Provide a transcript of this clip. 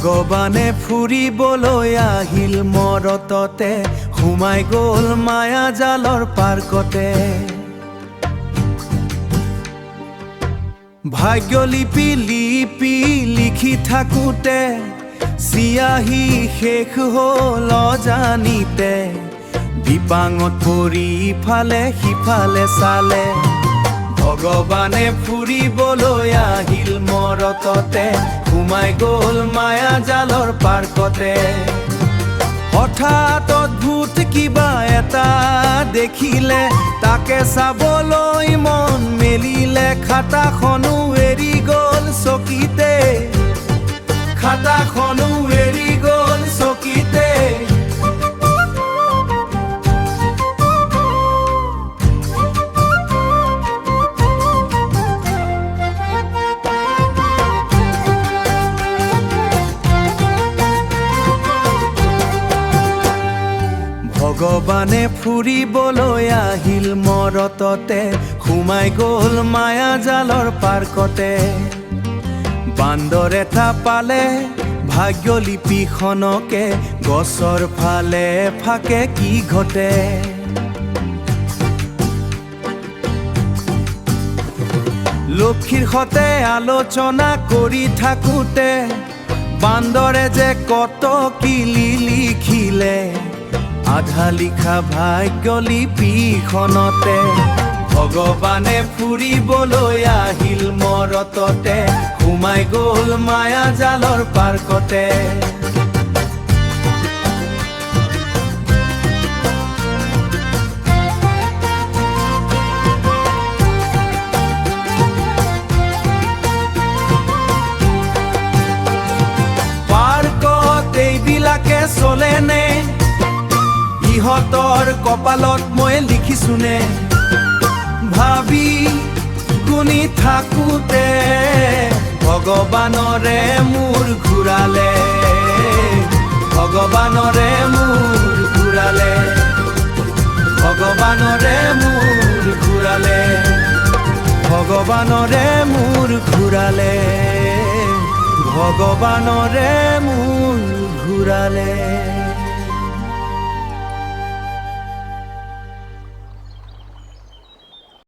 ভগৱানে ফুৰিবলৈ আহিল মৰততে, সোমাই গ'ল মায়া জালৰ পাৰ্কতে। ভাগ্যলিপি লিখি থাকোঁতে চিয়াহী শেষ হ'ল অজানিতে। বিপাঙত পৰি ইফালে সিফালে চালে, ভগৱানে ফুৰিবলৈ আহিল মৰততে, সোমাই গ'ল মায়া জালৰ পাৰ্কতে। হঠাৎ অদ্ভুত কিবা এটা দেখিলে, তাকে চাবলৈ মন মেলিলে। খাতাখনো এৰি গ'ল চকীতে, খাতাখনো এৰি গ'ল চকীতে। ভগৱানে ফুৰিবলৈ আহিল মৰততে, সোমাই গ'ল মায়া জালৰ পাৰ্কতে। বান্দৰ এটা পালে ভাগ্যলিপিখনকে, গছৰ ফালে ফাকে কি ঘটে। লক্ষীৰ সতে আলোচনা কৰি থাকোঁতে, বান্দৰে যে কত কি লিখিলে আধা লিখা ভাগ্যলিপিখনতে। ভগৱানে ফুৰিবলৈ আহিল মৰততে, সোমাই গ'ল মায়া জালৰ পাৰ্কতে। পাৰ্কত এইবিলাকে চলেনে, ইহঁতৰ কপালত মই লিখিছোনে। ভাবি গুণি থাকোঁতে ভগৱানৰে মূৰ ঘূৰালে, ভগৱানৰে মূৰ ঘূৰালে, ভগৱানৰে মূৰ ঘূৰালে, ভগৱানৰে মূৰ ঘূৰালে, ভগৱানৰে মূৰ ঘূৰালে।